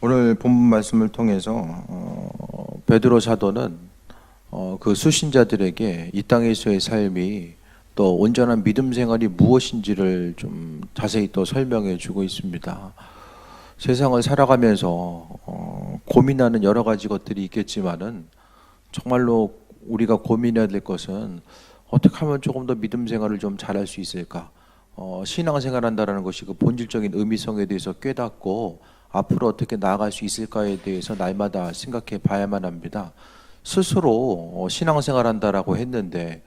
오늘 본문 말씀을 통해서 베드로 사도는 그 수신자들에게 이 땅에서의 삶이 또 온전한 믿음 생활이 무엇인지를 좀 자세히 또 설명해 주고 있습니다. 세상을 살아가면서 고민하는 여러 가지 것들이 있겠지만은 정말로 우리가 고민해야 될 것은 어떻게 하면 조금 더 믿음 생활을 좀 잘할 수 있을까? 신앙생활 한다는 것이 그 본질적인 의미성에 대해서 깨닫고 앞으로 어떻게 나아갈 수 있을까에 대해서 날마다 생각해 봐야만 합니다. 스스로 신앙생활 한다라고 했는데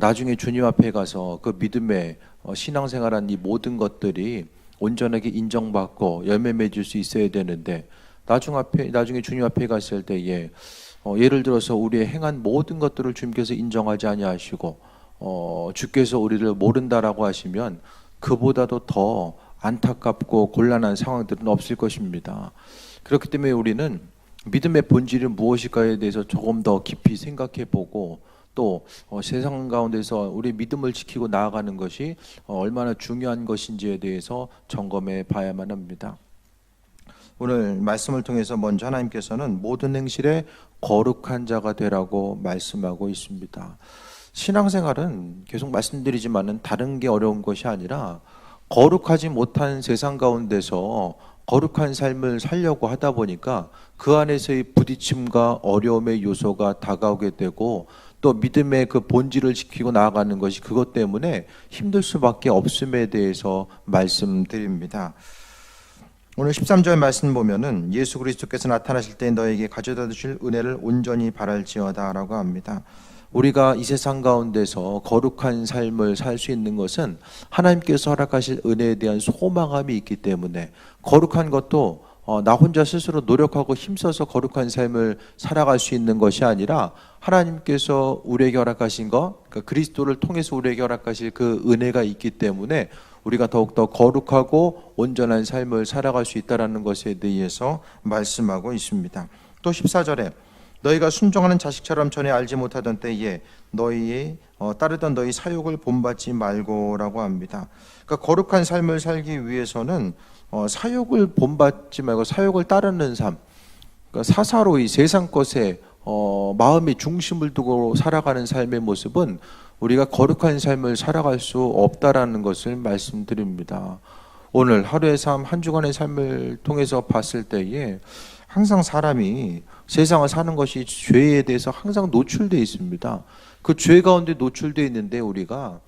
나중에 주님 앞에 가서 그 믿음의 신앙생활한 이 모든 것들이 온전하게 인정받고 열매 맺을 수 있어야 되는데 나중에 주님 앞에 갔을 때에 예를 들어서 우리의 행한 모든 것들을 주님께서 인정하지 아니하시고 주께서 우리를 모른다라고 하시면 그보다도 더 안타깝고 곤란한 상황들은 없을 것입니다. 그렇기 때문에 우리는 믿음의 본질이 무엇일까에 대해서 조금 더 깊이 생각해 보고 또 세상 가운데서 우리 믿음을 지키고 나아가는 것이 얼마나 중요한 것인지에 대해서 점검해 봐야만 합니다. 오늘 말씀을 통해서 먼저 하나님께서는 모든 행실에 거룩한 자가 되라고 말씀하고 있습니다. 신앙생활은 계속 말씀드리지만은 다른 게 어려운 것이 아니라 거룩하지 못한 세상 가운데서 거룩한 삶을 살려고 하다 보니까 그 안에서의 부딪힘과 어려움의 요소가 다가오게 되고 또 믿음의 그 본질을 지키고 나아가는 것이 그것 때문에 힘들 수밖에 없음에 대해서 말씀드립니다. 오늘 13절 말씀 보면은 예수 그리스도께서 나타나실 때 너에게 가져다 주실 은혜를 온전히 바랄지어다 라고 합니다. 우리가 이 세상 가운데서 거룩한 삶을 살 수 있는 것은 하나님께서 허락하실 은혜에 대한 소망함이 있기 때문에 거룩한 것도 나 혼자 스스로 노력하고 힘써서 거룩한 삶을 살아갈 수 있는 것이 아니라 하나님께서 우리에게 허락하신 것, 그러니까 그리스도를 통해서 우리에게 허락하실 그 은혜가 있기 때문에 우리가 더욱더 거룩하고 온전한 삶을 살아갈 수 있다는 것에 대해서 말씀하고 있습니다. 또 14절에 너희가 순종하는 자식처럼 전에 알지 못하던 때에 너희의 따르던 너희 사욕을 본받지 말고라고 합니다. 그러니까 거룩한 삶을 살기 위해서는 사욕을 본받지 말고 사욕을 따르는 삶, 그러니까 사사로이 세상 것에 마음의 중심을 두고 살아가는 삶의 모습은 우리가 거룩한 삶을 살아갈 수 없다라는 것을 말씀드립니다. 오늘 하루의 삶, 한 주간의 삶을 통해서 봤을 때에 항상 사람이 세상을 사는 것이 죄에 대해서 항상 노출되어 있습니다. 그 죄 가운데 노출되어 있는데 우리가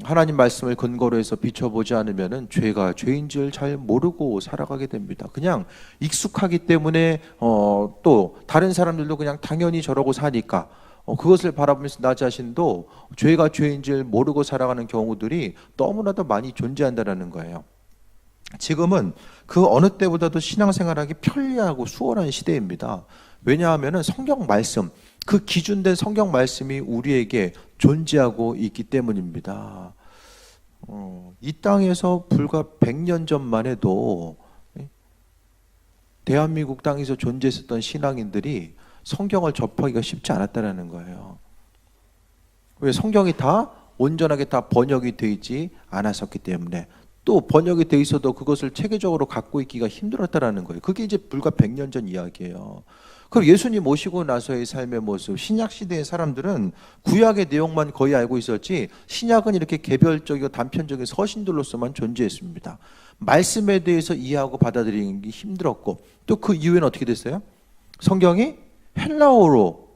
하나님 말씀을 근거로 해서 비춰보지 않으면 죄가 죄인지를 잘 모르고 살아가게 됩니다. 그냥 익숙하기 때문에 또 다른 사람들도 그냥 당연히 저러고 사니까 그것을 바라보면서 나 자신도 죄가 죄인지를 모르고 살아가는 경우들이 너무나도 많이 존재한다는 거예요. 지금은 그 어느 때보다도 신앙생활하기 편리하고 수월한 시대입니다. 왜냐하면 성경 말씀, 그 기준된 성경 말씀이 우리에게 존재하고 있기 때문입니다. 이 땅에서 불과 100년 전만 해도 대한민국 땅에서 존재했었던 신앙인들이 성경을 접하기가 쉽지 않았다는 거예요. 왜? 성경이 다 온전하게 다 번역이 되어 있지 않았었기 때문에, 또 번역이 되어 있어도 그것을 체계적으로 갖고 있기가 힘들었다는 거예요. 그게 이제 불과 100년 전 이야기예요. 그럼 예수님 오시고 나서의 삶의 모습, 신약 시대의 사람들은 구약의 내용만 거의 알고 있었지 신약은 이렇게 개별적이고 단편적인 서신들로서만 존재했습니다. 말씀에 대해서 이해하고 받아들이는 게 힘들었고, 또 그 이후에는 어떻게 됐어요? 성경이 헬라어로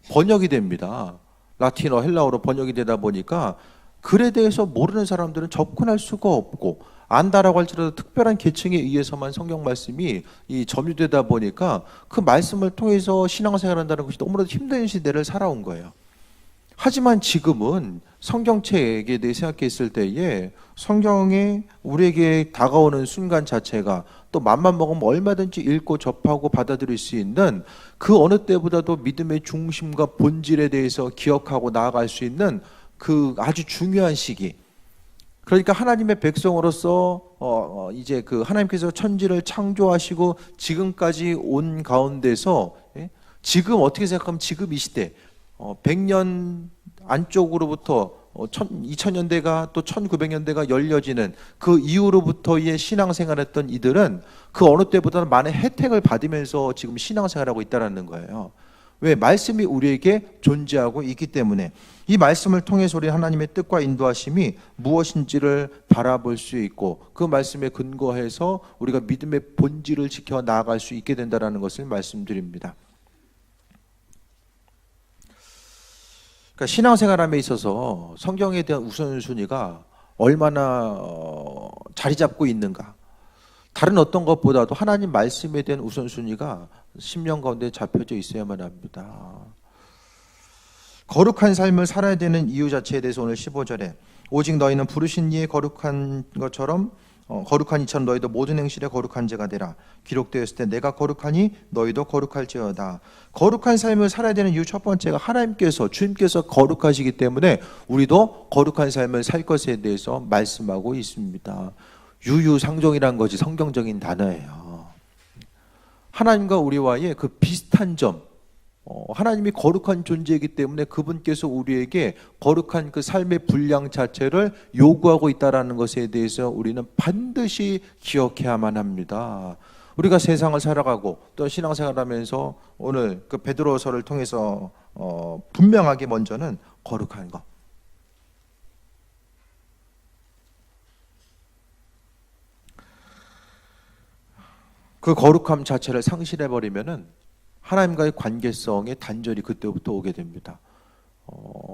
번역이 됩니다. 라틴어, 헬라어로 번역이 되다 보니까 글에 대해서 모르는 사람들은 접근할 수가 없고, 안다라고 할지라도 특별한 계층에 의해서만 성경 말씀이 점유되다 보니까 그 말씀을 통해서 신앙생활한다는 것이 너무나도 힘든 시대를 살아온 거예요. 하지만 지금은 성경책에 대해 생각했을 때에 성경이 우리에게 다가오는 순간 자체가 또 맘만 먹으면 얼마든지 읽고 접하고 받아들일 수 있는 그 어느 때보다도 믿음의 중심과 본질에 대해서 기억하고 나아갈 수 있는 그 아주 중요한 시기. 그러니까 하나님의 백성으로서 이제 그 하나님께서 천지를 창조하시고 지금까지 온 가운데서 지금 어떻게 생각하면 지금 이 시대 100년 안쪽으로부터 2000년대가 또 1900년대가 열려지는 그 이후로부터의 신앙생활했던 이들은 그 어느 때보다는 많은 혜택을 받으면서 지금 신앙생활하고 있다는 거예요. 왜? 말씀이 우리에게 존재하고 있기 때문에. 이 말씀을 통해서 우리 하나님의 뜻과 인도하심이 무엇인지를 바라볼 수 있고 그 말씀에 근거해서 우리가 믿음의 본질을 지켜 나아갈 수 있게 된다는 것을 말씀드립니다. 그러니까 신앙생활함에 있어서 성경에 대한 우선순위가 얼마나 자리 잡고 있는가, 다른 어떤 것보다도 하나님 말씀에 대한 우선순위가 심령 가운데 잡혀져 있어야만 합니다. 거룩한 삶을 살아야 되는 이유 자체에 대해서 오늘 15절에 오직 너희는 부르신 이의 거룩한 것처럼 거룩한 이처럼 너희도 모든 행실에 거룩한 자가 되라. 기록되었을 때 내가 거룩하니 너희도 거룩할지어다. 거룩한 삶을 살아야 되는 이유 첫 번째가 하나님께서 주님께서 거룩하시기 때문에 우리도 거룩한 삶을 살 것에 대해서 말씀하고 있습니다. 유유상종이란 것이 성경적인 단어예요. 하나님과 우리와의 그 비슷한 점, 하나님이 거룩한 존재이기 때문에 그분께서 우리에게 거룩한 그 삶의 분량 자체를 요구하고 있다는 것에 대해서 우리는 반드시 기억해야만 합니다. 우리가 세상을 살아가고 또 신앙생활하면서 오늘 그 베드로서를 통해서 분명하게 먼저는 거룩한 것, 그 거룩함 자체를 상실해버리면은 하나님과의 관계성의 단절이 그때부터 오게 됩니다.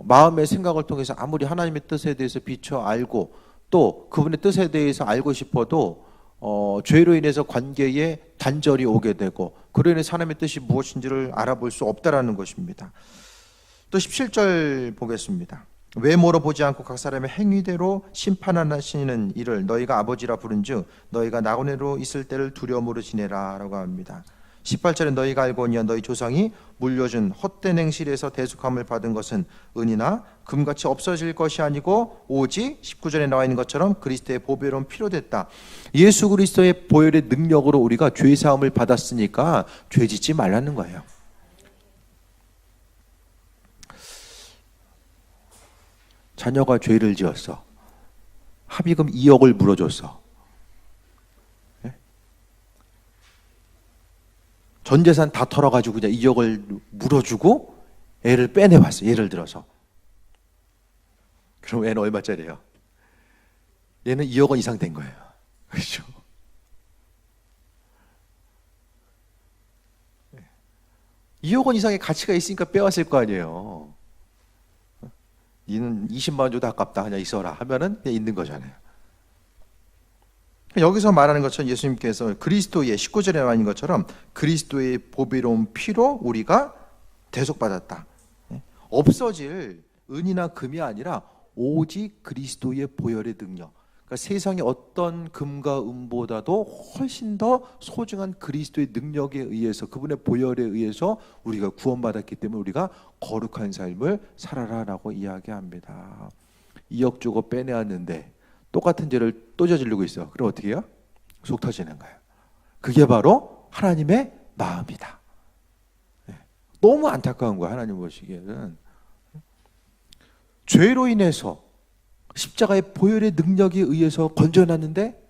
마음의 생각을 통해서 아무리 하나님의 뜻에 대해서 비춰 알고 또 그분의 뜻에 대해서 알고 싶어도 죄로 인해서 관계에 단절이 오게 되고 그로 인해서 하나님의 뜻이 무엇인지를 알아볼 수 없다라는 것입니다. 또 17절 보겠습니다. 외모로 보지 않고 각 사람의 행위대로 심판하시는 이를 너희가 아버지라 부른즉 너희가 나그네로 있을 때를 두려움으로 지내라 라고 합니다. 18절에 너희가 알거니와 너희 조상이 물려준 헛된 행실에서 대속함을 받은 것은 은이나 금같이 없어질 것이 아니고 오직 19절에 나와 있는 것처럼 그리스도의 보배로운 피로 됐다. 예수 그리스도의 보혈의 능력으로 우리가 죄 사함을 받았으니까 죄 짓지 말라는 거예요. 자녀가 죄를 지었어. 합의금 2억을 물어줬어. 전 재산 다 털어가지고 그냥 2억을 물어주고 애를 빼내봤어. 예를 들어서. 그럼 애는 얼마짜리예요? 얘는 2억 원 이상 된 거예요. 그렇죠? 2억 원 이상의 가치가 있으니까 빼왔을 거 아니에요. 니는 20만 원 줘도 아깝다. 그냥 있어라 하면은 그냥 있는 거잖아요. 여기서 말하는 것처럼 예수님께서 그리스도의 19절에 나와 있는 것처럼 그리스도의 보배로운 피로 우리가 대속받았다. 없어질 은이나 금이 아니라 오직 그리스도의 보혈의 능력. 그러니까 세상의 어떤 금과 은보다도 훨씬 더 소중한 그리스도의 능력에 의해서 그분의 보혈에 의해서 우리가 구원받았기 때문에 우리가 거룩한 삶을 살아라라고 이야기합니다. 2억 주고 빼내왔는데 똑같은 죄를 또 저지르고 있어. 그럼 어떻게 해요? 속 터지는 거예요. 그게 바로 하나님의 마음이다. 너무 안타까운 거야. 하나님 보시기에는. 죄로 인해서 십자가의 보혈의 능력에 의해서 건져놨는데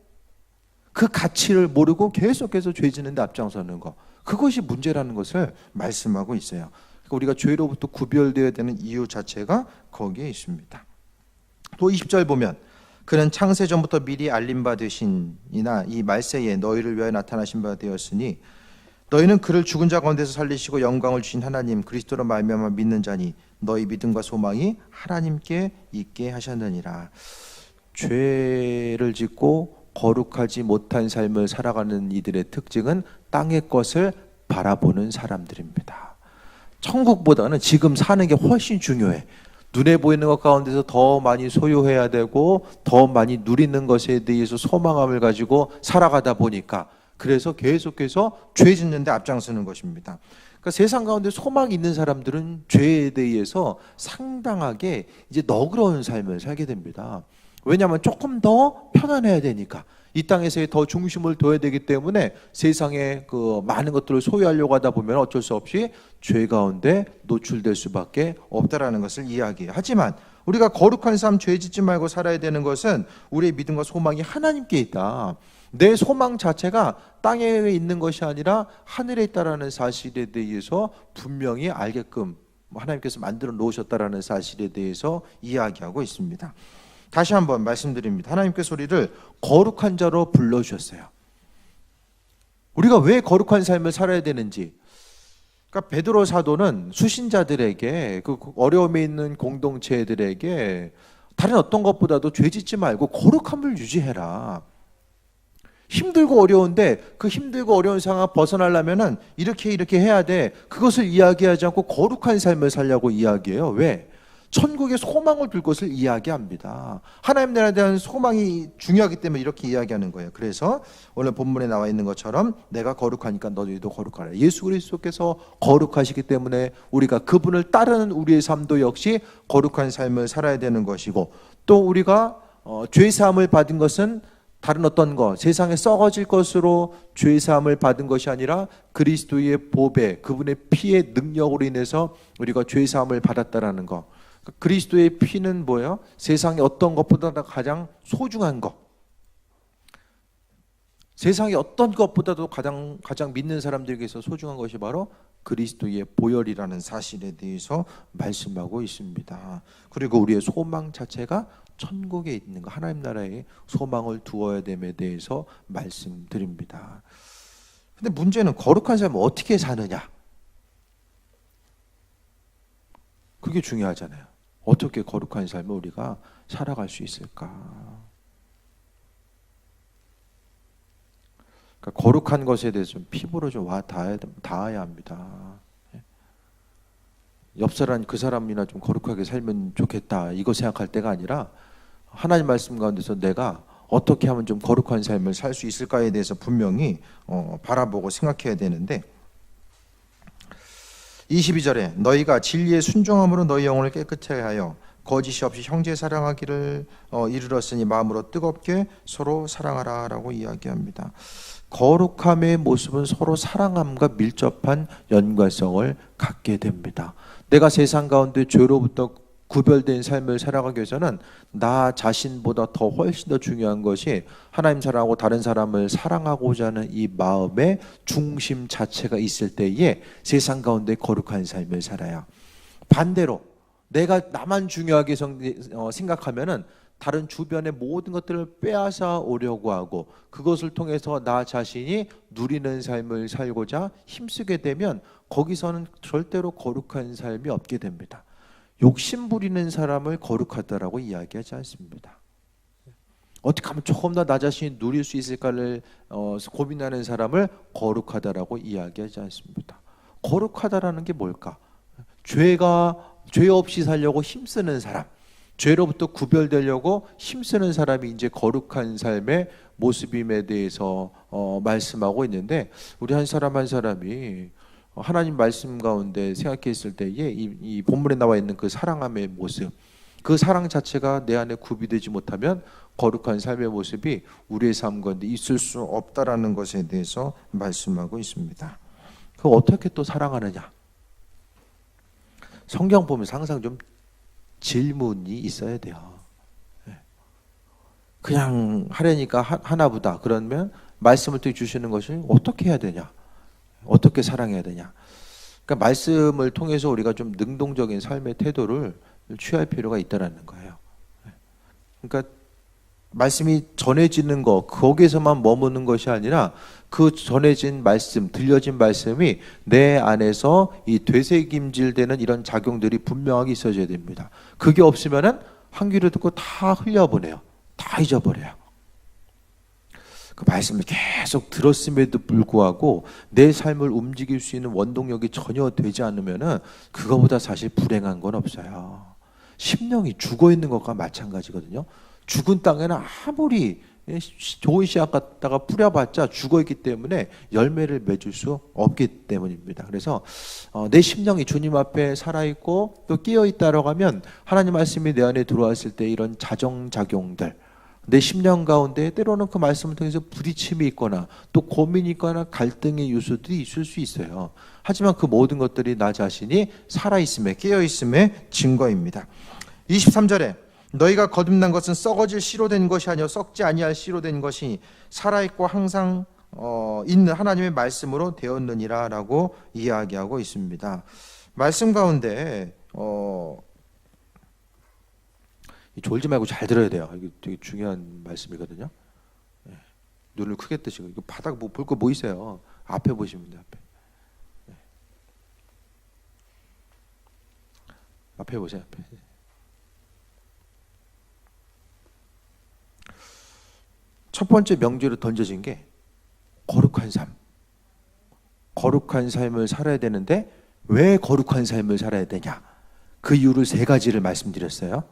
그 가치를 모르고 계속해서 죄 짓는데 앞장서는 거. 그것이 문제라는 것을 말씀하고 있어요. 그러니까 우리가 죄로부터 구별되어야 되는 이유 자체가 거기에 있습니다. 또 20절 보면 그는 창세 전부터 미리 알림받으신 이나 이 말세에 너희를 위하여 나타나신 바 되었으니 너희는 그를 죽은 자 가운데서 살리시고 영광을 주신 하나님 그리스도로 말미암아 믿는 자니 너희 믿음과 소망이 하나님께 있게 하셨느니라. 죄를 짓고 거룩하지 못한 삶을 살아가는 이들의 특징은 땅의 것을 바라보는 사람들입니다. 천국보다는 지금 사는 게 훨씬 중요해. 눈에 보이는 것 가운데서 더 많이 소유해야 되고 더 많이 누리는 것에 대해서 소망함을 가지고 살아가다 보니까 그래서 계속해서 죄 짓는 데 앞장서는 것입니다. 그러니까 세상 가운데 소망이 있는 사람들은 죄에 대해서 상당하게 이제 너그러운 삶을 살게 됩니다. 왜냐하면 조금 더 편안해야 되니까. 이 땅에서의 더 중심을 둬야 되기 때문에 세상에 그 많은 것들을 소유하려고 하다 보면 어쩔 수 없이 죄 가운데 노출될 수밖에 없다라는 것을 이야기해요. 하지만 우리가 거룩한 삶, 죄 짓지 말고 살아야 되는 것은 우리의 믿음과 소망이 하나님께 있다. 내 소망 자체가 땅에 있는 것이 아니라 하늘에 있다라는 사실에 대해서 분명히 알게끔 하나님께서 만들어 놓으셨다라는 사실에 대해서 이야기하고 있습니다. 다시 한번 말씀드립니다. 하나님께서 우리를 거룩한 자로 불러주셨어요. 우리가 왜 거룩한 삶을 살아야 되는지, 그러니까 베드로 사도는 수신자들에게, 그 어려움에 있는 공동체들에게 다른 어떤 것보다도 죄 짓지 말고 거룩함을 유지해라. 힘들고 어려운데 그 힘들고 어려운 상황 벗어나려면은 이렇게 해야 돼. 그것을 이야기하지 않고 거룩한 삶을 살려고 이야기해요. 왜? 천국의 소망을 둘 것을 이야기합니다. 하나님 나라에 대한 소망이 중요하기 때문에 이렇게 이야기하는 거예요. 그래서 오늘 본문에 나와 있는 것처럼 내가 거룩하니까 너희도 거룩하라. 예수 그리스도께서 거룩하시기 때문에 우리가 그분을 따르는 우리의 삶도 역시 거룩한 삶을 살아야 되는 것이고, 또 우리가 죄사함을 받은 것은 다른 어떤 것, 세상에 썩어질 것으로 죄사함을 받은 것이 아니라 그리스도의 보배, 그분의 피의 능력으로 인해서 우리가 죄사함을 받았다라는 것. 그리스도의 피는 뭐예요? 세상의 어떤 것보다 가장 소중한 것. 세상의 어떤 것보다도 가장 믿는 사람들에게서 소중한 것이 바로 그리스도의 보혈이라는 사실에 대해서 말씀하고 있습니다. 그리고 우리의 소망 자체가 천국에 있는 거, 하나님 나라에 소망을 두어야 됨에 대해서 말씀드립니다. 근데 문제는 거룩한 삶을 어떻게 사느냐? 그게 중요하잖아요. 어떻게 거룩한 삶을 우리가 살아갈 수 있을까? 그러니까 거룩한 것에 대해서 좀 피부로 좀 와 닿아야 합니다. 옆 사람, 그 사람이나 좀 거룩하게 살면 좋겠다, 이거 생각할 때가 아니라 하나님 말씀 가운데서 내가 어떻게 하면 좀 거룩한 삶을 살 수 있을까에 대해서 분명히 바라보고 생각해야 되는데, 22절에 너희가 진리의 순종함으로 너희 영혼을 깨끗하게 하여 거짓이 없이 형제 사랑하기를 이르렀으니 마음으로 뜨겁게 서로 사랑하라 라고 이야기합니다. 거룩함의 모습은 서로 사랑함과 밀접한 연관성을 갖게 됩니다. 내가 세상 가운데 죄로부터 구별된 삶을 살아가기 위해서는 나 자신보다 더 훨씬 더 중요한 것이 하나님 사랑하고 다른 사람을 사랑하고자 하는 이 마음의 중심 자체가 있을 때에 세상 가운데 거룩한 삶을 살아야. 반대로 내가 나만 중요하게 생각하면은 다른 주변의 모든 것들을 빼앗아 오려고 하고 그것을 통해서 나 자신이 누리는 삶을 살고자 힘쓰게 되면 거기서는 절대로 거룩한 삶이 없게 됩니다. 욕심 부리는 사람을 거룩하다라고 이야기하지 않습니다. 어떻게 하면 조금 더 나 자신이 누릴 수 있을까를 고민하는 사람을 거룩하다라고 이야기하지 않습니다. 거룩하다라는 게 뭘까? 죄 없이 살려고 힘쓰는 사람, 죄로부터 구별되려고 힘쓰는 사람이 이제 거룩한 삶의 모습임에 대해서 말씀하고 있는데, 우리 한 사람 한 사람이 하나님 말씀 가운데 생각했을 때에 이 본문에 나와 있는 그 사랑함의 모습, 그 사랑 자체가 내 안에 구비되지 못하면 거룩한 삶의 모습이 우리의 삶 가운데 있을 수 없다라는 것에 대해서 말씀하고 있습니다. 그 어떻게 또 사랑하느냐? 성경 보면서 항상 좀 질문이 있어야 돼요. 그냥 하려니까 하나보다, 그러면 말씀을 또 주시는 것이 어떻게 해야 되냐? 어떻게 사랑해야 되냐? 그러니까 말씀을 통해서 우리가 좀 능동적인 삶의 태도를 취할 필요가 있다라는 거예요. 그러니까 말씀이 전해지는 거, 거기에서만 머무는 것이 아니라 그 전해진 말씀, 들려진 말씀이 내 안에서 이 되새김질되는 이런 작용들이 분명하게 있어져야 됩니다. 그게 없으면은 한 귀로 듣고 다 흘려보내요. 다 잊어버려요. 그 말씀을 계속 들었음에도 불구하고 내 삶을 움직일 수 있는 원동력이 전혀 되지 않으면은 그거보다 사실 불행한 건 없어요. 심령이 죽어 있는 것과 마찬가지거든요. 죽은 땅에는 아무리 좋은 씨앗 갖다가 뿌려봤자 죽어 있기 때문에 열매를 맺을 수 없기 때문입니다. 그래서 내 심령이 주님 앞에 살아있고 또 깨어있다라고 하면 하나님 말씀이 내 안에 들어왔을 때 이런 자정작용들, 내 심령 가운데 때로는 그 말씀을 통해서 부딪힘이 있거나 또 고민이 있거나 갈등의 요소들이 있을 수 있어요. 하지만 그 모든 것들이 나 자신이 살아있음에, 깨어있음의 증거입니다. 23절에 너희가 거듭난 것은 썩어질 씨로 된 것이 아니요 썩지 아니할 씨로 된 것이 살아있고 항상 있는 하나님의 말씀으로 되었느니라 라고 이야기하고 있습니다. 말씀 가운데 졸지 말고 잘 들어야 돼요. 이게 되게 중요한 말씀이거든요. 예. 눈을 크게 뜨시고 이거 바닥 볼 거 뭐 있어요? 앞에 보시면 돼요. 앞에. 예. 앞에 보세요. 앞에. 첫 번째 명제로 던져진 게 거룩한 삶. 거룩한 삶을 살아야 되는데 왜 거룩한 삶을 살아야 되냐? 그 이유를 세 가지를 말씀드렸어요.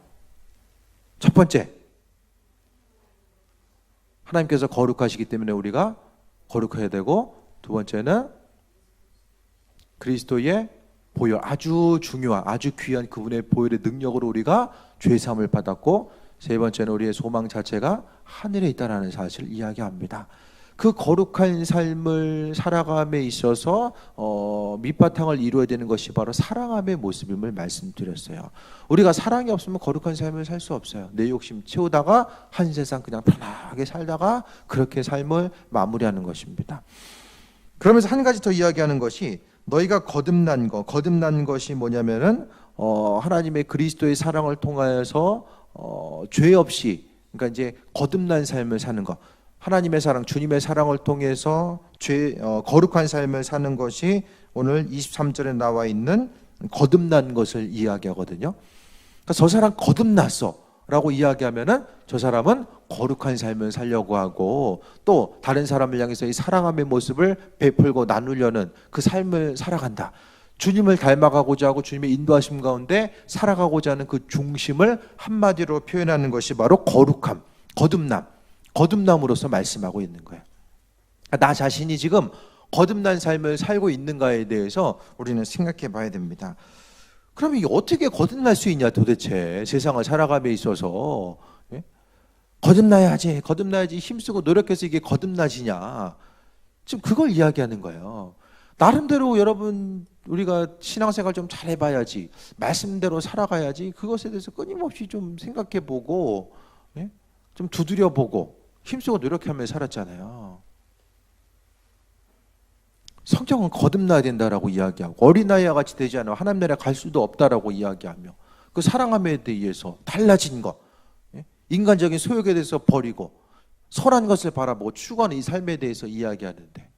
첫 번째, 하나님께서 거룩하시기 때문에 우리가 거룩해야 되고, 두 번째는 그리스도의 보혈, 아주 중요한, 아주 귀한 그분의 보혈의 능력으로 우리가 죄사함을 받았고, 세 번째는 우리의 소망 자체가 하늘에 있다는 사실을 이야기합니다. 그 거룩한 삶을 살아감에 있어서 밑바탕을 이루어야 되는 것이 바로 사랑함의 모습임을 말씀드렸어요. 우리가 사랑이 없으면 거룩한 삶을 살 수 없어요. 내 욕심 채우다가 한 세상 그냥 편하게 살다가 그렇게 삶을 마무리하는 것입니다. 그러면서 한 가지 더 이야기하는 것이 너희가 거듭난 것이 뭐냐면은 하나님의 그리스도의 사랑을 통하여서 죄 없이, 그러니까 이제 거듭난 삶을 사는 것, 하나님의 사랑, 주님의 사랑을 통해서 거룩한 삶을 사는 것이 오늘 23절에 나와 있는 거듭난 것을 이야기하거든요. 그러니까 저 사람 거듭났어 라고 이야기하면은 저 사람은 거룩한 삶을 살려고 하고, 또 다른 사람을 향해서 이 사랑함의 모습을 베풀고 나누려는 그 삶을 살아간다. 주님을 닮아가고자 하고 주님의 인도하심 가운데 살아가고자 하는 그 중심을 한마디로 표현하는 것이 바로 거룩함, 거듭남으로서 말씀하고 있는 거예요. 나 자신이 지금 거듭난 삶을 살고 있는가에 대해서 우리는 생각해 봐야 됩니다. 그럼 이게 어떻게 거듭날 수 있냐 도대체, 세상을 살아감에 있어서. 예? 거듭나야지 힘쓰고 노력해서 이게 거듭나지냐, 지금 그걸 이야기하는 거예요. 나름대로 여러분, 우리가 신앙생활 좀 잘해봐야지, 말씀대로 살아가야지, 그것에 대해서 끊임없이 좀 생각해보고, 예? 좀 두드려보고 힘쓰고 노력하며 살았잖아요. 성경은 거듭나야 된다라고 이야기하고, 어린아이와 같이 되지 않으면 하나님 나라에 갈 수도 없다라고 이야기하며, 그 사랑함에 대해서 달라진 것, 인간적인 소욕에 대해서 버리고 선한 것을 바라보고 추구하는 이 삶에 대해서 이야기하는데,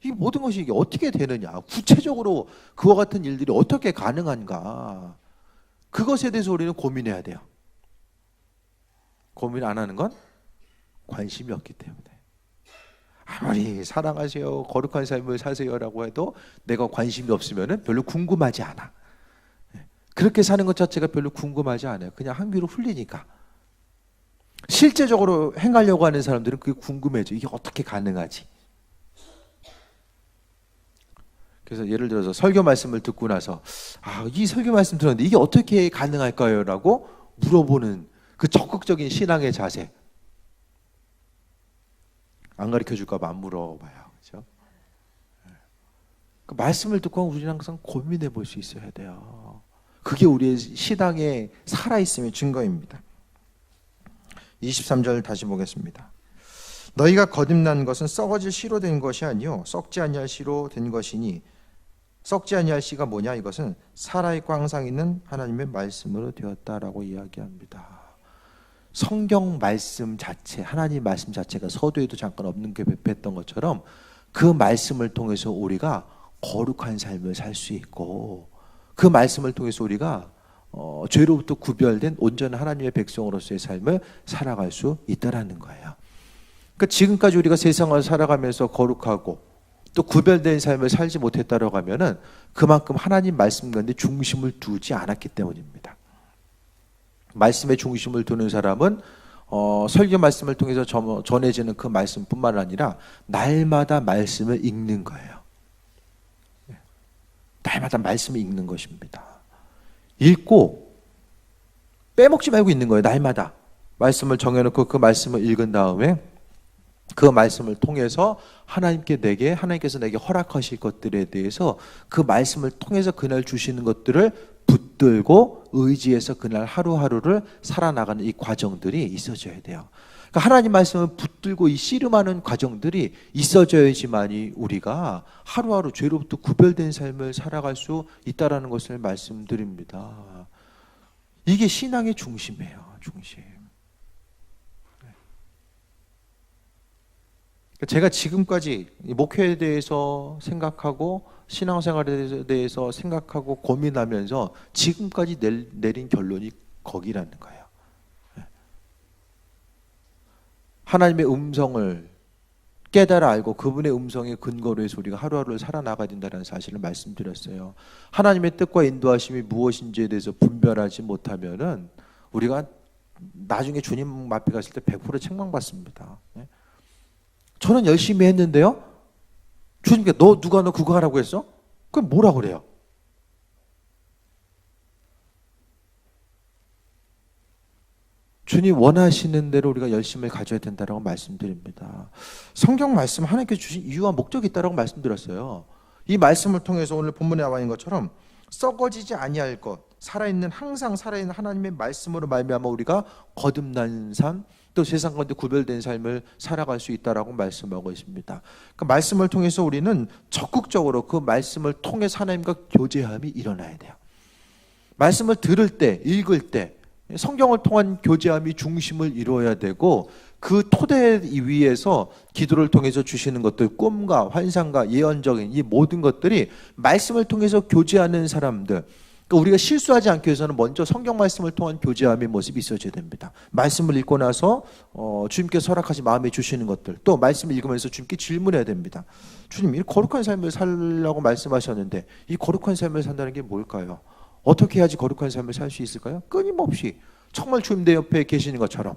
이 모든 것이 이게 어떻게 되느냐, 구체적으로 그와 같은 일들이 어떻게 가능한가, 그것에 대해서 우리는 고민해야 돼요. 고민 안 하는 건 관심이 없기 때문에. 아무리 사랑하세요, 거룩한 삶을 사세요라고 해도 내가 관심이 없으면 별로 궁금하지 않아. 그렇게 사는 것 자체가 별로 궁금하지 않아요. 그냥 한 귀로 흘리니까. 실제적으로 행하려고 하는 사람들은 그게 궁금해져. 이게 어떻게 가능하지? 그래서 예를 들어서 설교 말씀을 듣고 나서 이 설교 말씀 들었는데 이게 어떻게 가능할까요? 라고 물어보는 그 적극적인 신앙의 자세. 안 가르쳐 줄까 봐 안 물어봐요. 그렇죠? 그 말씀을 듣고 우리는 항상 고민해 볼 수 있어야 돼요. 그게 우리의 신앙의 살아있음의 증거입니다. 23절 다시 보겠습니다. 너희가 거듭난 것은 썩어질 씨로 된 것이 아니요 썩지 아니할 씨로 된 것이니, 썩지 아니할 씨가 뭐냐, 이것은 살아있고 항상 있는 하나님의 말씀으로 되었다라고 이야기합니다. 성경 말씀 자체, 하나님 말씀 자체가 서두에도 잠깐 없는 게 배포했던 것처럼 그 말씀을 통해서 우리가 거룩한 삶을 살 수 있고, 그 말씀을 통해서 우리가 죄로부터 구별된 온전한 하나님의 백성으로서의 삶을 살아갈 수 있다라는 거예요. 그러니까 지금까지 우리가 세상을 살아가면서 거룩하고 또 구별된 삶을 살지 못했다라고 하면은 그만큼 하나님 말씀 가운데 중심을 두지 않았기 때문입니다. 말씀의 중심을 두는 사람은 설교 말씀을 통해서 전해지는 그 말씀뿐만 아니라 날마다 말씀을 읽는 거예요. 날마다 말씀을 읽는 것입니다. 읽고 빼먹지 말고 읽는 거예요. 날마다 말씀을 정해놓고 그 말씀을 읽은 다음에 그 말씀을 통해서 하나님께서 내게 허락하실 것들에 대해서 그 말씀을 통해서 그날 주시는 것들을 붙들고 의지해서 그날 하루하루를 살아나가는 이 과정들이 있어져야 돼요. 그러니까 하나님 말씀을 붙들고 이 씨름하는 과정들이 있어져야지만이 우리가 하루하루 죄로부터 구별된 삶을 살아갈 수 있다라는 것을 말씀드립니다. 이게 신앙의 중심이에요. 중심. 제가 지금까지 목회에 대해서 생각하고 신앙생활에 대해서 생각하고 고민하면서 지금까지 내린 결론이 거기라는 거예요. 하나님의 음성을 깨달아 알고 그분의 음성의 근거로 해서 우리가 하루하루를 살아나가야 된다는 사실을 말씀드렸어요. 하나님의 뜻과 인도하심이 무엇인지에 대해서 분별하지 못하면은 우리가 나중에 주님 앞에 갔을 때 100% 책망받습니다. 저는 열심히 했는데요. 주님께 너 그거 하라고 했어? 그럼 뭐라 그래요? 주님 원하시는 대로 우리가 열심을 가져야 된다고 말씀드립니다. 성경 말씀 하나님께서 주신 이유와 목적이 있다고 말씀드렸어요. 이 말씀을 통해서 오늘 본문에 나와 있는 것처럼 썩어지지 아니할 것, 항상 살아있는 하나님의 말씀으로 말미암아 우리가 거듭난 삶, 또 세상 가운데 구별된 삶을 살아갈 수 있다라고 말씀하고 있습니다. 그 말씀을 통해서 우리는 적극적으로 그 말씀을 통해서 하나님과 교제함이 일어나야 돼요. 말씀을 들을 때, 읽을 때 성경을 통한 교제함이 중심을 이루어야 되고, 그 토대 위에서 기도를 통해서 주시는 것들, 꿈과 환상과 예언적인 이 모든 것들이 말씀을 통해서 교제하는 사람들, 그러니까 우리가 실수하지 않기 위해서는 먼저 성경 말씀을 통한 교제함의 모습이 있어져야 됩니다. 말씀을 읽고 나서 주님께서 허락하신 마음에 주시는 것들, 또 말씀을 읽으면서 주님께 질문해야 됩니다. 주님, 이 거룩한 삶을 살라고 말씀하셨는데 이 거룩한 삶을 산다는 게 뭘까요? 어떻게 해야지 거룩한 삶을 살 수 있을까요? 끊임없이 정말 주님 내 옆에 계시는 것처럼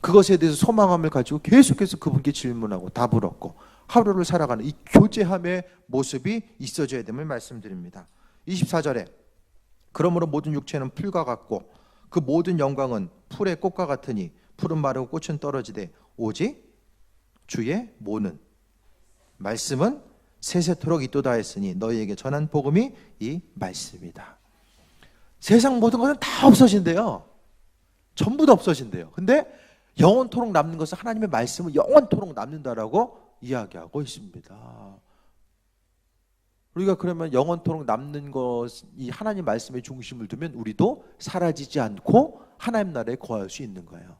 그것에 대해서 소망함을 가지고 계속해서 그분께 질문하고 답을 얻고 하루를 살아가는 이 교제함의 모습이 있어져야 됨을 말씀드립니다. 24절에 그러므로 모든 육체는 풀과 같고 그 모든 영광은 풀의 꽃과 같으니 풀은 마르고 꽃은 떨어지되 오직 주의 모는 말씀은 세세토록 있도다 했으니 너희에게 전한 복음이 이 말씀이다. 세상 모든 것은 다 없어진대요. 전부 다 없어진대요. 근데 영원토록 남는 것은 하나님의 말씀은 영원토록 남는다라고 이야기하고 있습니다. 우리가 그러면 영원토록 남는 것이 하나님 말씀의 중심을 두면 우리도 사라지지 않고 하나님 나라에 거할 수 있는 거예요.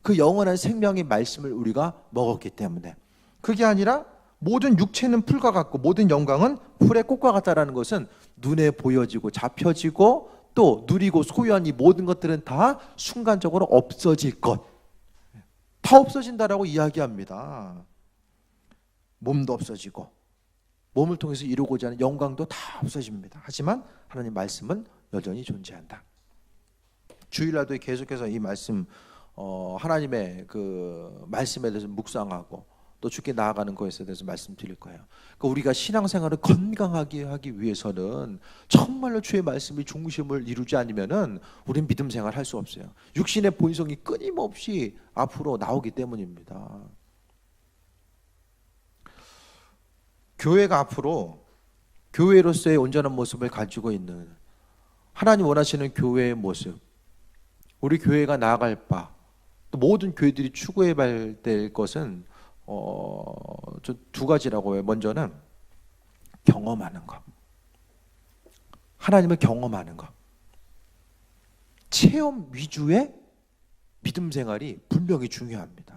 그 영원한 생명의 말씀을 우리가 먹었기 때문에. 그게 아니라 모든 육체는 풀과 같고 모든 영광은 풀의 꽃과 같다라는 것은 눈에 보여지고 잡혀지고 또 누리고 소유한 이 모든 것들은 다 순간적으로 없어질 것, 다 없어진다라고 이야기합니다. 몸도 없어지고 몸을 통해서 이루고자 하는 영광도 다 없어집니다. 하지만 하나님 말씀은 여전히 존재한다. 주일날도 계속해서 이 말씀, 하나님의 그 말씀에 대해서 묵상하고 또 주께 나아가는 것에 대해서 말씀드릴 거예요. 그러니까 우리가 신앙생활을 건강하게 하기 위해서는 정말로 주의 말씀이 중심을 이루지 않으면은 우리는 믿음 생활 할 수 없어요. 육신의 본성이 끊임없이 앞으로 나오기 때문입니다. 교회가 앞으로 교회로서의 온전한 모습을 가지고 있는 하나님 원하시는 교회의 모습, 우리 교회가 나아갈 바, 또 모든 교회들이 추구해야 될 것은 저 두 가지라고 해요. 먼저는 경험하는 것, 하나님을 경험하는 것. 체험 위주의 믿음 생활이 분명히 중요합니다.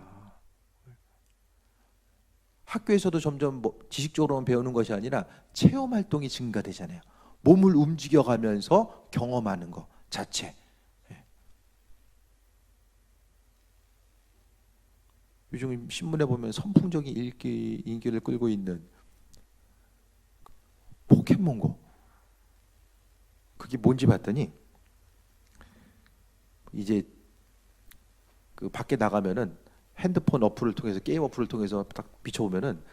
학교에서도 점점 지식적으로만 배우는 것이 아니라 체험 활동이 증가되잖아요. 몸을 움직여가면서 경험하는 것 자체. 요즘 신문에 보면 선풍적인 인기를 끌고 있는 포켓몬고. 그게 뭔지 봤더니 이제 그 밖에 나가면은 핸드폰 어플을 통해서, 게임 어플을 통해서 딱 비춰보면은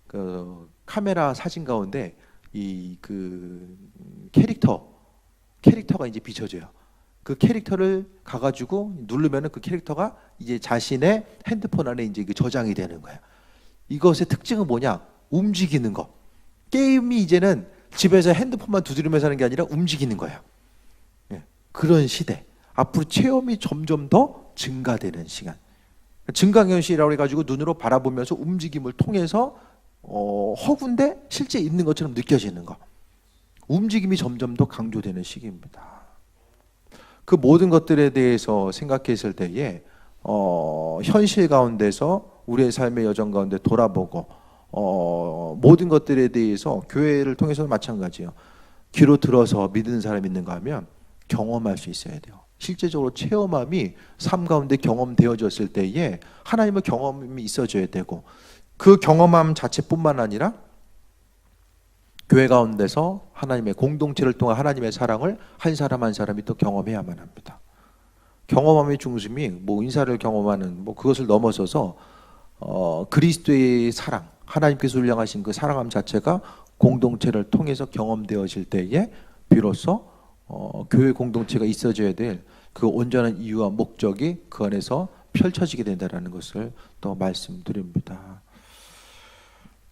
그 카메라 사진 가운데 이 그 캐릭터가 이제 비춰져요. 그 캐릭터를 가가지고 누르면은 그 캐릭터가 이제 자신의 핸드폰 안에 이제 저장이 되는 거예요. 이것의 특징은 뭐냐? 움직이는 거. 게임이 이제는 집에서 핸드폰만 두드리면서 하는 게 아니라 움직이는 거예요. 그런 시대, 앞으로 체험이 점점 더 증가되는 시간. 증강현실이라고 해가지고 눈으로 바라보면서 움직임을 통해서 허구인데 실제 있는 것처럼 느껴지는 거. 움직임이 점점 더 강조되는 시기입니다. 그 모든 것들에 대해서 생각했을 때에 현실 가운데서 우리의 삶의 여정 가운데 돌아보고 모든 것들에 대해서 교회를 통해서도 마찬가지예요. 귀로 들어서 믿는 사람이 있는가 하면 경험할 수 있어야 돼요. 실제적으로 체험함이 삶 가운데 경험되어졌을 때에 하나님의 경험이 있어져야 되고, 그 경험함 자체뿐만 아니라 교회 가운데서 하나님의 공동체를 통한 하나님의 사랑을 한 사람 한 사람이 또 경험해야만 합니다. 경험함의 중심이 뭐 인사를 경험하는 뭐 그것을 넘어서서 그리스도의 사랑, 하나님께서 훈련하신 그 사랑함 자체가 공동체를 통해서 경험되어질 때에 비로소 교회 공동체가 있어져야 될 그 온전한 이유와 목적이 그 안에서 펼쳐지게 된다는 것을 또 말씀드립니다.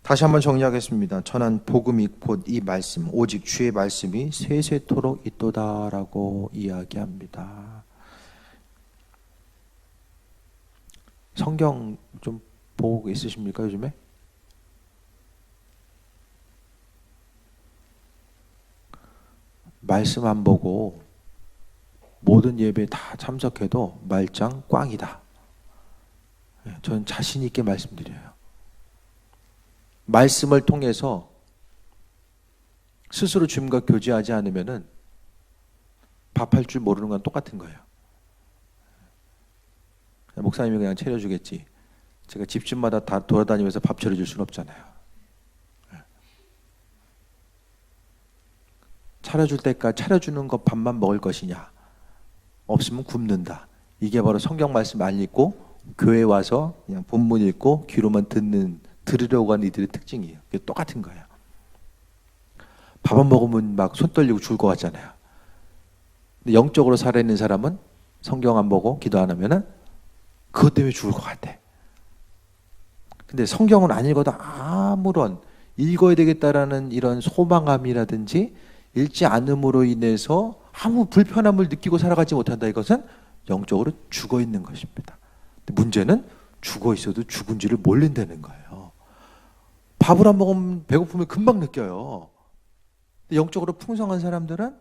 다시 한번 정리하겠습니다. 전한 복음이 곧 이 말씀, 오직 주의 말씀이 세세토록 있도다라고 이야기합니다. 성경 좀 보고 있으십니까, 요즘에? 말씀 안 보고 모든 예배에 다 참석해도 말짱 꽝이다. 저는 자신 있게 말씀드려요. 말씀을 통해서 스스로 주님과 교제하지 않으면은 밥할 줄 모르는 건 똑같은 거예요. 목사님이 그냥 차려주겠지. 제가 집집마다 다 돌아다니면서 밥 차려줄 수는 없잖아요. 차려줄 때까지 차려주는 것 밥만 먹을 것이냐, 없으면 굶는다. 이게 바로 성경 말씀 안 읽고 교회 와서 그냥 본문 읽고 귀로만 들으려고 하는 이들의 특징이에요. 이게 똑같은 거예요. 밥 안 먹으면 막 손 떨리고 죽을 것 같잖아요. 근데 영적으로 살아있는 사람은 성경 안 보고 기도 안 하면은 그것 때문에 죽을 것 같아. 근데 성경은 안 읽어도 아무런 읽어야 되겠다라는 이런 소망함이라든지 읽지 않음으로 인해서 아무 불편함을 느끼고 살아가지 못한다. 이것은 영적으로 죽어 있는 것입니다. 근데 문제는 죽어 있어도 죽은지를 모른다는 거예요. 밥을 안 먹으면 배고픔을 금방 느껴요. 근데 영적으로 풍성한 사람들은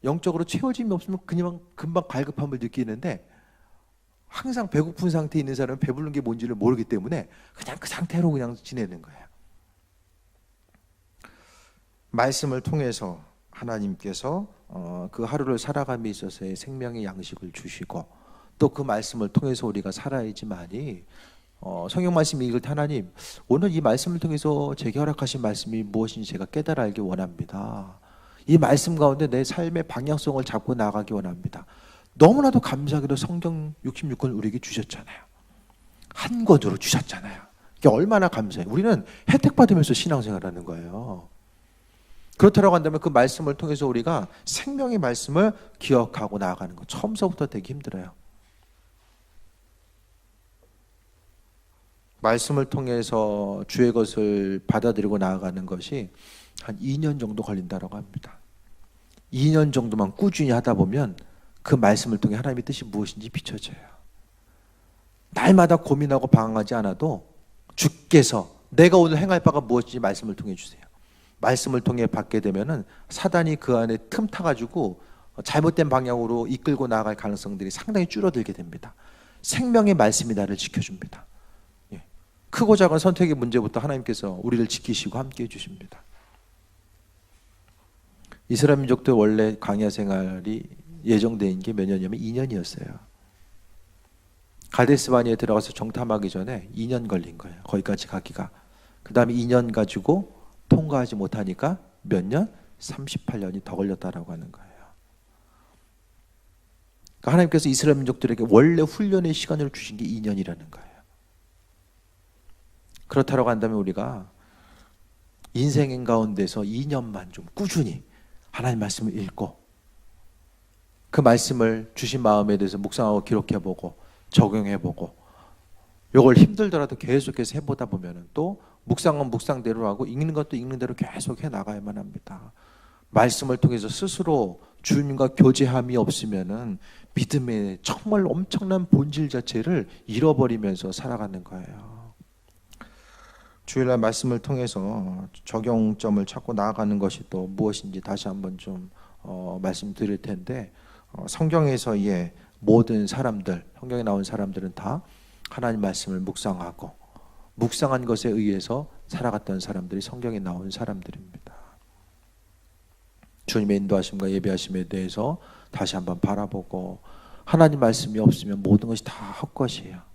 영적으로 채워짐이 없으면 그냥 금방 갈급함을 느끼는데, 항상 배고픈 상태에 있는 사람은 배부른 게 뭔지를 모르기 때문에 그냥 그 상태로 그냥 지내는 거예요. 말씀을 통해서 하나님께서 그 하루를 살아감에 있어서의 생명의 양식을 주시고, 또 그 말씀을 통해서 우리가 살아야지만이 성경 말씀이 읽을 때 하나님, 오늘 이 말씀을 통해서 제게 허락하신 말씀이 무엇인지 제가 깨달아 알기 원합니다. 이 말씀 가운데 내 삶의 방향성을 잡고 나가기 원합니다. 너무나도 감사하게도 성경 66권 우리에게 주셨잖아요. 한 권으로 주셨잖아요. 이게 얼마나 감사해요. 우리는 혜택 받으면서 신앙생활하는 거예요. 그렇다고 한다면 그 말씀을 통해서 우리가 생명의 말씀을 기억하고 나아가는 거 처음서부터 되게 힘들어요. 말씀을 통해서 주의 것을 받아들이고 나아가는 것이 한 2년 정도 걸린다고 합니다. 2년 정도만 꾸준히 하다 보면 그 말씀을 통해 하나님의 뜻이 무엇인지 비춰져요. 날마다 고민하고 방황하지 않아도 주께서 내가 오늘 행할 바가 무엇인지 말씀을 통해 주세요. 말씀을 통해 받게 되면은 사단이 그 안에 틈타가지고 잘못된 방향으로 이끌고 나아갈 가능성들이 상당히 줄어들게 됩니다. 생명의 말씀이 나를 지켜줍니다. 크고 작은 선택의 문제부터 하나님께서 우리를 지키시고 함께 해주십니다. 이스라엘 민족들 원래 광야 생활이 예정된 게 몇 년이냐면 2년이었어요. 가데스 바니에 들어가서 정탐하기 전에 2년 걸린 거예요. 거기까지 가기가. 그 다음에 2년 가지고 통과하지 못하니까 몇 년? 38년이 더 걸렸다라고 하는 거예요. 그러니까 하나님께서 이스라엘 민족들에게 원래 훈련의 시간을 주신 게 2년이라는 거예요. 그렇다고 한다면 우리가 인생 가운데서 2년만 좀 꾸준히 하나님 말씀을 읽고 그 말씀을 주신 마음에 대해서 묵상하고 기록해보고 적용해보고, 이걸 힘들더라도 계속해서 해보다 보면 또 묵상은 묵상대로 하고 읽는 것도 읽는 대로 계속 해나가야만 합니다. 말씀을 통해서 스스로 주님과 교제함이 없으면은 믿음의 정말 엄청난 본질 자체를 잃어버리면서 살아가는 거예요. 주일날 말씀을 통해서 적용점을 찾고 나아가는 것이 또 무엇인지 다시 한번 좀 말씀드릴 텐데, 성경에서의 모든 사람들, 성경에 나온 사람들은 다 하나님 말씀을 묵상하고 묵상한 것에 의해서 살아갔던 사람들이 성경에 나온 사람들입니다. 주님의 인도하심과 예비하심에 대해서 다시 한번 바라보고, 하나님 말씀이 없으면 모든 것이 다 헛것이에요.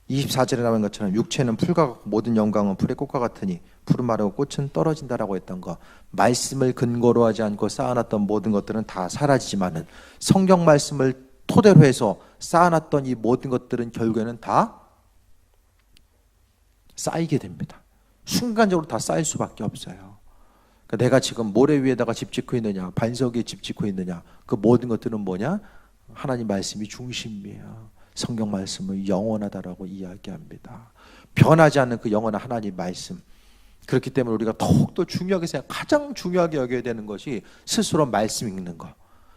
24절에 나온 것처럼 육체는 풀과 같고 모든 영광은 풀의 꽃과 같으니 푸른 마르고 꽃은 떨어진다라고 했던 거, 말씀을 근거로 하지 않고 쌓아놨던 모든 것들은 다 사라지지만은 성경 말씀을 토대로 해서 쌓아놨던 이 모든 것들은 결국에는 다 쌓이게 됩니다. 순간적으로 다 쌓일 수밖에 없어요. 그러니까 내가 지금 모래 위에다가 집 짓고 있느냐, 반석 위에 집 짓고 있느냐, 그 모든 것들은 뭐냐? 하나님 말씀이 중심이에요. 성경 말씀은 영원하다라고 이야기합니다. 변하지 않는 그 영원한 하나님 말씀. 그렇기 때문에 우리가 더욱더 중요하게 가장 중요하게 여겨야 되는 것이 스스로 말씀 읽는 것.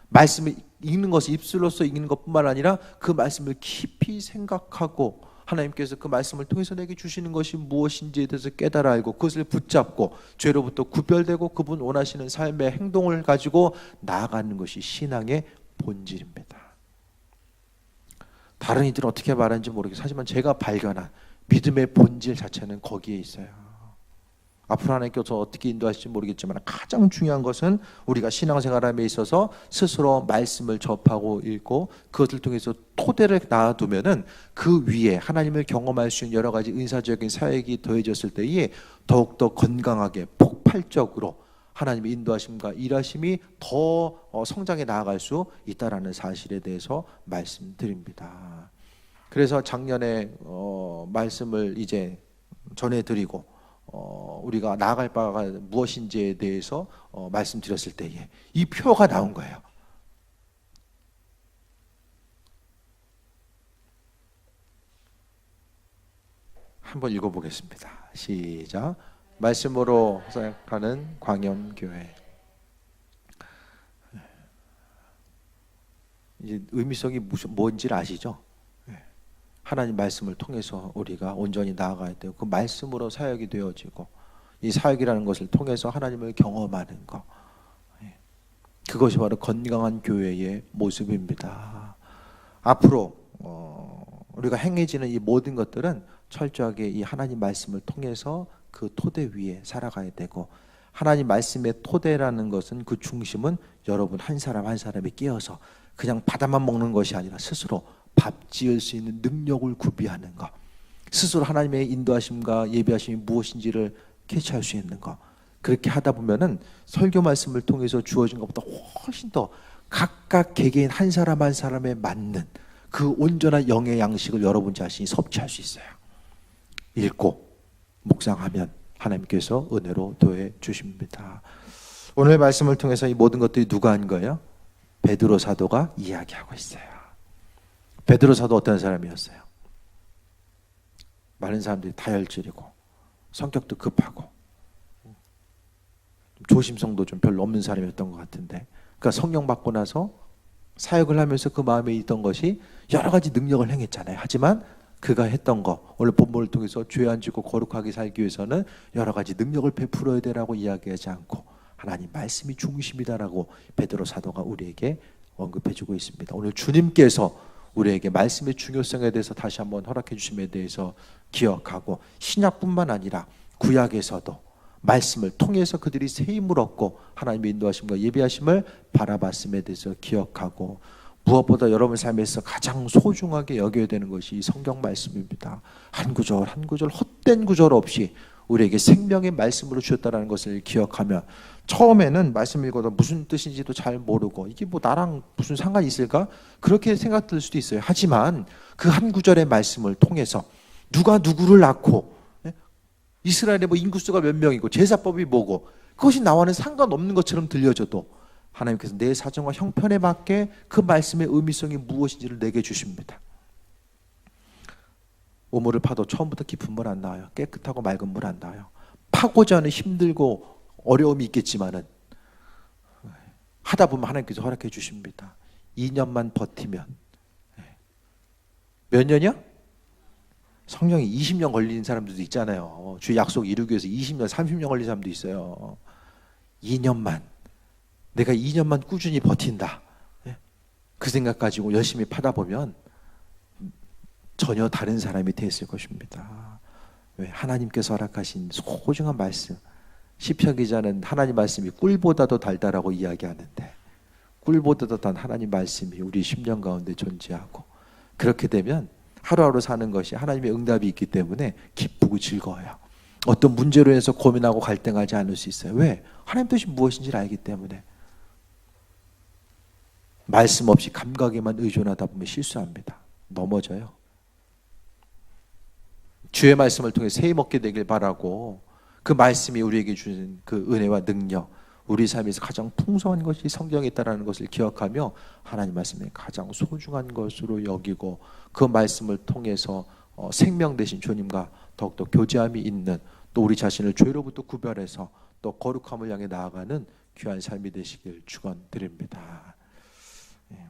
말씀을 읽는 것이 입술로서 읽는 것뿐만 아니라 그 말씀을 깊이 생각하고 하나님께서 그 말씀을 통해서 내게 주시는 것이 무엇인지에 대해서 깨달아 알고 그것을 붙잡고 죄로부터 구별되고 그분 원하시는 삶의 행동을 가지고 나아가는 것이 신앙의 본질입니다. 다른 이들은 어떻게 말하는지 모르겠어요. 하지만 제가 발견한 믿음의 본질 자체는 거기에 있어요. 앞으로 하나님께서 어떻게 인도하실지 모르겠지만 가장 중요한 것은 우리가 신앙생활함에 있어서 스스로 말씀을 접하고 읽고 그것을 통해서 토대를 놔두면은 그 위에 하나님을 경험할 수 있는 여러 가지 은사적인 사역이 더해졌을 때에 더욱더 건강하게 폭발적으로 하나님의 인도하심과 일하심이 더 성장해 나아갈 수 있다라는 사실에 대해서 말씀드립니다. 그래서 작년에 말씀을 이제 전해드리고 우리가 나아갈 바가 무엇인지에 대해서 말씀드렸을 때에 이 표가 나온 거예요. 한번 읽어보겠습니다. 시작. 말씀으로 사역하는 광염교회. 이제 의미성이 뭔지를 아시죠? 하나님 말씀을 통해서 우리가 온전히 나아가야 되고 그 말씀으로 사역이 되어지고 이 사역이라는 것을 통해서 하나님을 경험하는 것, 그것이 바로 건강한 교회의 모습입니다. 앞으로 우리가 행해지는 이 모든 것들은 철저하게 이 하나님 말씀을 통해서 그 토대 위에 살아가야 되고, 하나님 말씀의 토대라는 것은 그 중심은 여러분 한 사람 한 사람이 끼어서 그냥 받아만 먹는 것이 아니라 스스로 밥 지을 수 있는 능력을 구비하는 것, 스스로 하나님의 인도하심과 예비하심이 무엇인지를 캐치할 수 있는 것. 그렇게 하다 보면은 설교 말씀을 통해서 주어진 것보다 훨씬 더 각각 개개인 한 사람 한 사람에 맞는 그 온전한 영의 양식을 여러분 자신이 섭취할 수 있어요. 읽고 묵상하면 하나님께서 은혜로 더해 주십니다. 오늘 말씀을 통해서 이 모든 것들이 누가 한 거예요? 베드로 사도가 이야기하고 있어요. 베드로 사도 어떤 사람이었어요? 많은 사람들이 다혈질이고 성격도 급하고 조심성도 좀 별로 없는 사람이었던 것 같은데, 그러니까 성령 받고 나서 사역을 하면서 그 마음에 있던 것이 여러 가지 능력을 행했잖아요. 하지만 그가 했던 거, 오늘 본문을 통해서 죄 안 짓고 거룩하게 살기 위해서는 여러 가지 능력을 베풀어야 되라고 이야기하지 않고 하나님 말씀이 중심이다라고 베드로 사도가 우리에게 언급해주고 있습니다. 오늘 주님께서 우리에게 말씀의 중요성에 대해서 다시 한번 허락해 주심에 대해서 기억하고, 신약뿐만 아니라 구약에서도 말씀을 통해서 그들이 새 힘을 얻고 하나님의 인도하심과 예비하심을 바라봤음에 대해서 기억하고, 무엇보다 여러분 삶에서 가장 소중하게 여겨야 되는 것이 이 성경 말씀입니다. 한 구절 한 구절 헛된 구절 없이 우리에게 생명의 말씀으로 주셨다는 것을 기억하면, 처음에는 말씀 읽어도 무슨 뜻인지도 잘 모르고 이게 뭐 나랑 무슨 상관이 있을까? 그렇게 생각될 수도 있어요. 하지만 그 한 구절의 말씀을 통해서 누가 누구를 낳고 이스라엘의 뭐 인구수가 몇 명이고 제사법이 뭐고 그것이 나와는 상관없는 것처럼 들려져도 하나님께서 내 사정과 형편에 맞게 그 말씀의 의미성이 무엇인지를 내게 주십니다. 우물을 파도 처음부터 깊은 물 안 나와요. 깨끗하고 맑은 물 안 나와요. 파고자 하는 힘들고 어려움이 있겠지만은 하다 보면 하나님께서 허락해 주십니다. 2년만 버티면. 몇 년이요? 성령이 20년 걸리는 사람들도 있잖아요. 주 약속 이루기 위해서 20년, 30년 걸리는 사람도 있어요. 2년만. 내가 2년만 꾸준히 버틴다. 그 생각 가지고 열심히 파다 보면 전혀 다른 사람이 됐을 것입니다. 왜? 하나님께서 허락하신 소중한 말씀. 시편 기자는 하나님 말씀이 꿀보다도 달달하고 이야기하는데 꿀보다도 단 하나님 말씀이 우리 심령 가운데 존재하고 그렇게 되면 하루하루 사는 것이 하나님의 응답이 있기 때문에 기쁘고 즐거워요. 어떤 문제로 해서 고민하고 갈등하지 않을 수 있어요. 왜? 하나님 뜻이 무엇인지를 알기 때문에. 말씀 없이 감각에만 의존하다 보면 실수합니다. 넘어져요. 주의 말씀을 통해 새 먹게 되길 바라고 그 말씀이 우리에게 주는 그 은혜와 능력, 우리 삶에서 가장 풍성한 것이 성경에 있다는 것을 기억하며 하나님 말씀에 가장 소중한 것으로 여기고 그 말씀을 통해서 생명 되신 주님과 더욱더 교제함이 있는 또 우리 자신을 죄로부터 구별해서 또 거룩함을 향해 나아가는 귀한 삶이 되시길 축원드립니다. 예.